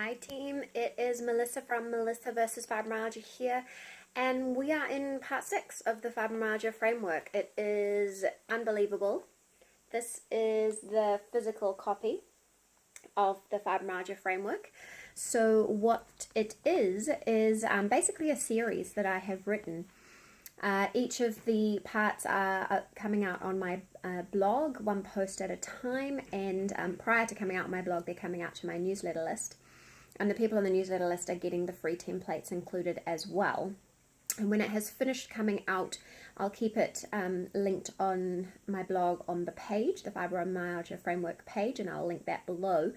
Hi team, it is Melissa from Melissa vs. Fibromyalgia here, and we are in part 6 of the Fibromyalgia Framework. It is unbelievable. This is the physical copy of the Fibromyalgia Framework. So what it is basically a series that I have written. Each of the parts are coming out on my blog, one post at a time, and prior to coming out on my blog, they're coming out to my newsletter list. And the people on the newsletter list are getting the free templates included as well. And when it has finished coming out, I'll keep it linked on my blog on the page, the Fibromyalgia Framework page, and I'll link that below.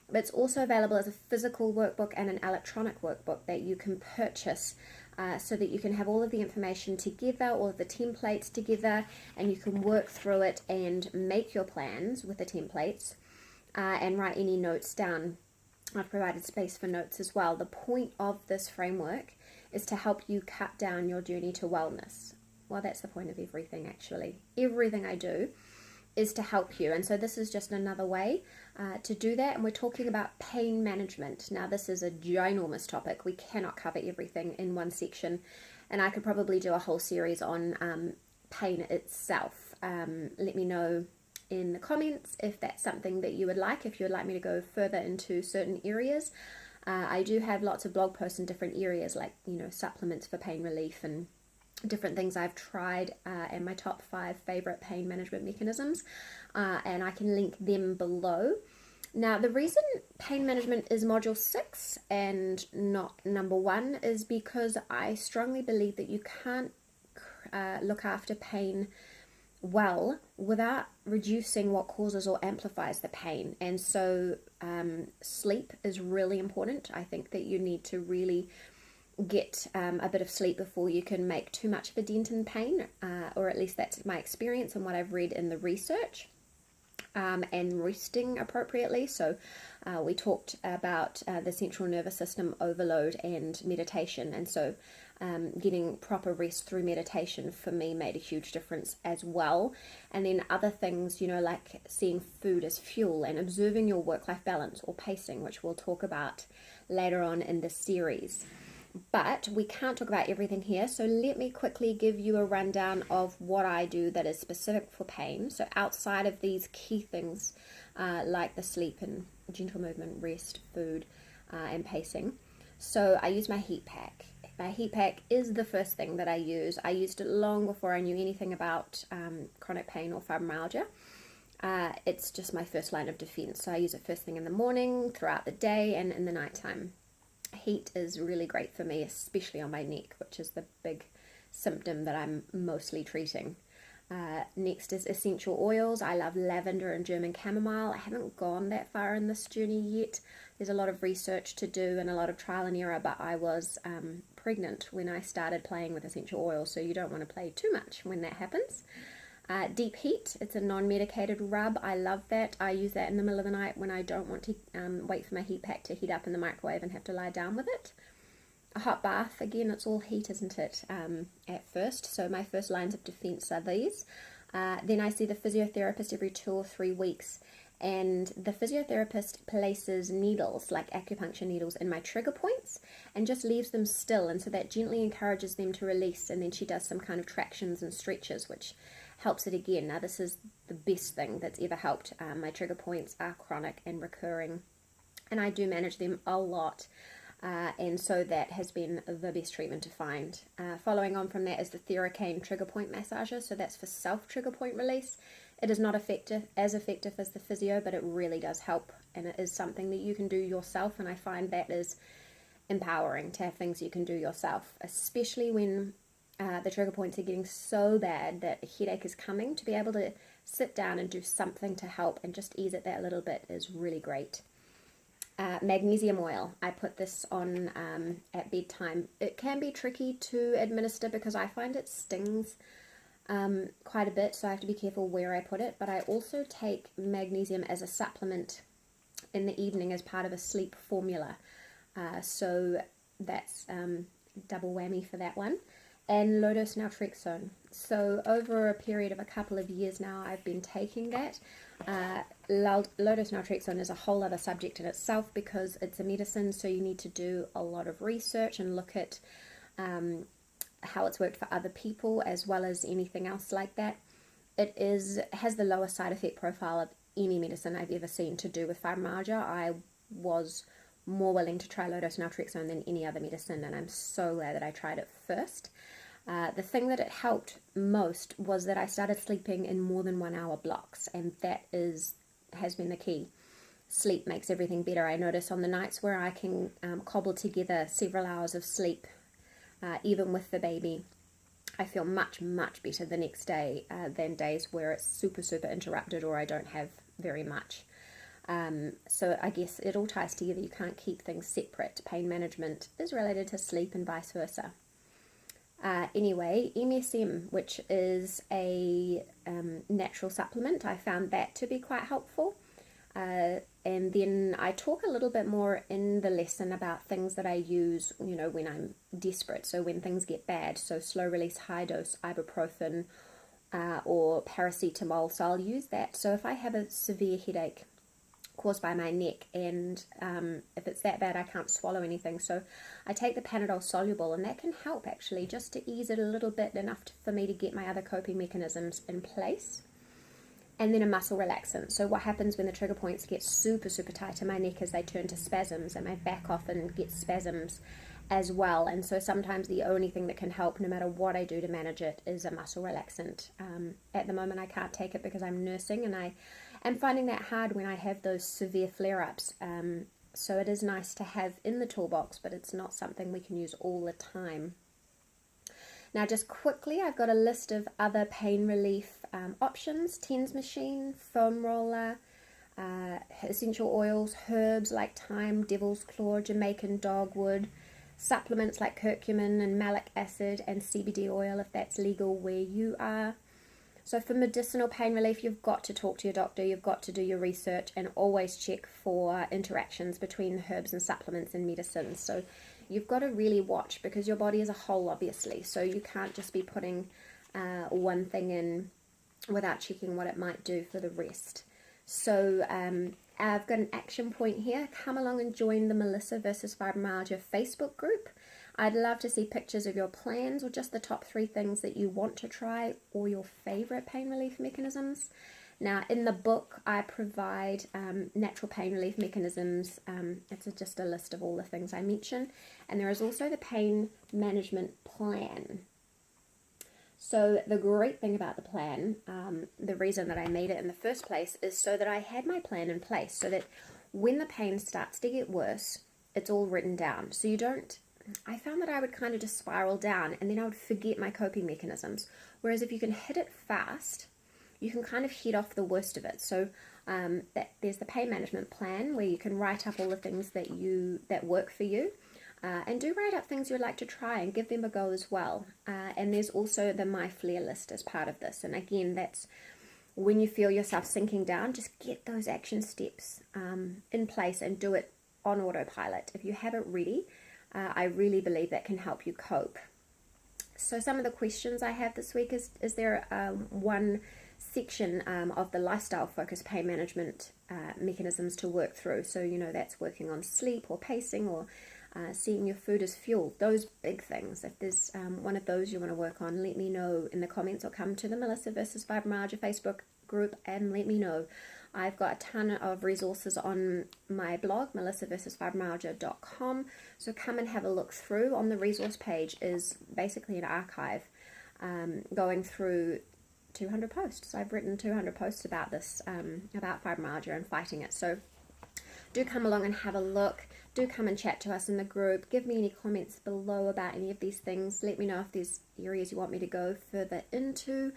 But it's also available as a physical workbook and an electronic workbook that you can purchase so that you can have all of the information together, all of the templates together, and you can work through it and make your plans with the templates and write any notes down. I've provided space for notes as well. The point of this framework is to help you cut down your journey to wellness. Well, that's the point of everything, actually. Everything I do is to help you. And so this is just another way to do that. And we're talking about pain management. Now, this is a ginormous topic. We cannot cover everything in one section. And I could probably do a whole series on pain itself. Let me know in the comments if that's something that you would like, if you would like me to go further into certain areas. I do have lots of blog posts in different areas, like, supplements for pain relief and different things I've tried and my top 5 favorite pain management mechanisms, and I can link them below. Now, the reason pain management is module 6 and not number 1 is because I strongly believe that you can't look after pain well without reducing what causes or amplifies the pain. And so sleep is really important. I think that you need to really get a bit of sleep before you can make too much of a dent in pain, or at least that's my experience and what I've read in the research. And resting appropriately. So we talked about the central nervous system overload and meditation, and so getting proper rest through meditation for me made a huge difference as well. And then other things, like seeing food as fuel and observing your work-life balance or pacing, which we'll talk about later on in this series. But we can't talk about everything here, so let me quickly give you a rundown of what I do that is specific for pain. So outside of these key things like the sleep and gentle movement, rest, food, and pacing. So I use my heat pack. My heat pack is the first thing that I use. I used it long before I knew anything about chronic pain or fibromyalgia. It's just my first line of defense. So I use it first thing in the morning, throughout the day, and in the nighttime. Heat is really great for me, especially on my neck, which is the big symptom that I'm mostly treating. Next is essential oils. I love lavender and German chamomile. I haven't gone that far in this journey yet. There's a lot of research to do and a lot of trial and error, but I was pregnant when I started playing with essential oils, so you don't want to play too much when that happens. Deep heat, it's a non-medicated rub. I love that. I use that in the middle of the night when I don't want to wait for my heat pack to heat up in the microwave and have to lie down with it. A hot bath, again, it's all heat, isn't it, at first. So my first lines of defense are these. Then I see the physiotherapist every 2 or 3 weeks, and the physiotherapist places needles, like acupuncture needles, in my trigger points and just leaves them still, and so that gently encourages them to release, and then she does some kind of tractions and stretches, which helps it again. Now, this is the best thing that's ever helped. My trigger points are chronic and recurring, and I do manage them a lot, and so that has been the best treatment to find. Following on from that is the Theracane trigger point massager, so that's for self-trigger point release. It is not as effective as the physio, but it really does help, and it is something that you can do yourself, and I find that is empowering to have things you can do yourself, especially when the trigger points are getting so bad that a headache is coming. To be able to sit down and do something to help and just ease it that little bit is really great. Magnesium oil. I put this on at bedtime. It can be tricky to administer because I find it stings quite a bit, so I have to be careful where I put it. But I also take magnesium as a supplement in the evening as part of a sleep formula. So that's double whammy for that one. And low-dose naltrexone. So over a period of a couple of years now, I've been taking that. Low-dose naltrexone is a whole other subject in itself because it's a medicine, so you need to do a lot of research and look at how it's worked for other people as well as anything else like that. It has the lowest side effect profile of any medicine I've ever seen to do with fibromyalgia. I was more willing to try low-dose naltrexone than any other medicine, and I'm so glad that I tried it first. The thing that it helped most was that I started sleeping in more than 1 hour blocks, and that has been the key. Sleep makes everything better. I notice on the nights where I can cobble together several hours of sleep, even with the baby, I feel much, much better the next day than days where it's super, super interrupted or I don't have very much. So I guess it all ties together. You can't keep things separate. Pain management is related to sleep and vice versa. Anyway, MSM, which is a natural supplement, I found that to be quite helpful. And then I talk a little bit more in the lesson about things that I use, when I'm desperate. So when things get bad, so slow release high dose ibuprofen or paracetamol. So I'll use that. So if I have a severe headache caused by my neck, and if it's that bad I can't swallow anything, so I take the Panadol soluble, and that can help actually just to ease it a little bit, enough for me to get my other coping mechanisms in place. And then a muscle relaxant. So what happens when the trigger points get super, super tight in my neck is they turn to spasms, and my back often gets spasms as well. And so sometimes the only thing that can help, no matter what I do to manage it, is a muscle relaxant. At the moment I can't take it because I'm nursing, and I am finding that hard when I have those severe flare-ups. So it is nice to have in the toolbox, but it's not something we can use all the time. Now just quickly, I've got a list of other pain relief options: TENS machine, foam roller, essential oils, herbs like thyme, devil's claw, Jamaican dogwood, supplements like curcumin and malic acid, and CBD oil if that's legal where you are. So for medicinal pain relief, you've got to talk to your doctor, you've got to do your research, and always check for interactions between herbs and supplements and medicines. So you've got to really watch, because your body is a whole, obviously, so you can't just be putting one thing in without checking what it might do for the rest. So I've got an action point here. Come along and join the Melissa vs. Fibromyalgia Facebook group. I'd love to see pictures of your plans, or just the top 3 things that you want to try, or your favorite pain relief mechanisms. Now, in the book, I provide natural pain relief mechanisms. It's just a list of all the things I mention. And there is also the pain management plan. So the great thing about the plan, the reason that I made it in the first place, is so that I had my plan in place, so that when the pain starts to get worse, it's all written down. So you don't, I found that I would kind of just spiral down, and then I would forget my coping mechanisms. Whereas if you can hit it fast, you can kind of head off the worst of it. So there's the pain management plan, where you can write up all the things that work for you, and do write up things you'd like to try and give them a go as well. And there's also the My Flare list as part of this. And again, that's when you feel yourself sinking down, just get those action steps in place and do it on autopilot. If you have it ready, I really believe that can help you cope. So some of the questions I have this week is there one section of the lifestyle focused pain management mechanisms to work through? So that's working on sleep or pacing, or seeing your food as fuel, those big things. If there's one of those you want to work on, let me know in the comments, or come to the Melissa vs. Fibromyalgia Facebook group and let me know. I've got a ton of resources on my blog, melissavsfibromyalgia.com, so come and have a look through. On the resource page is basically an archive going through 200 posts. I've written 200 posts about this, about fibromyalgia and fighting it. So do come along and have a look. Do come and chat to us in the group. Give me any comments below about any of these things. Let me know if there's areas you want me to go further into.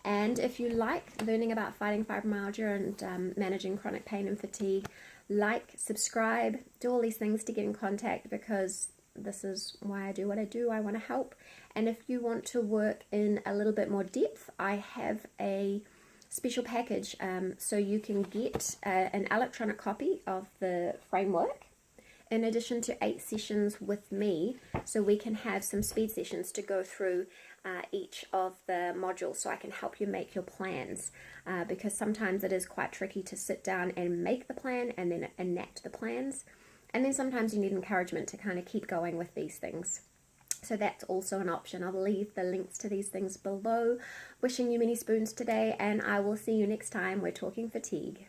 And if you like learning about fighting fibromyalgia and managing chronic pain and fatigue, like, subscribe, do all these things to get in contact, because this is why I do what I do. I want to help. And if you want to work in a little bit more depth, I have a special package, so you can get an electronic copy of the framework. in addition to 8 sessions with me, so we can have some speed sessions to go through each of the modules so I can help you make your plans, because sometimes it is quite tricky to sit down and make the plan and then enact the plans, and then sometimes you need encouragement to kind of keep going with these things. So that's also an option. I'll leave the links to these things below. Wishing you many spoons today, and I will see you next time. We're talking fatigue.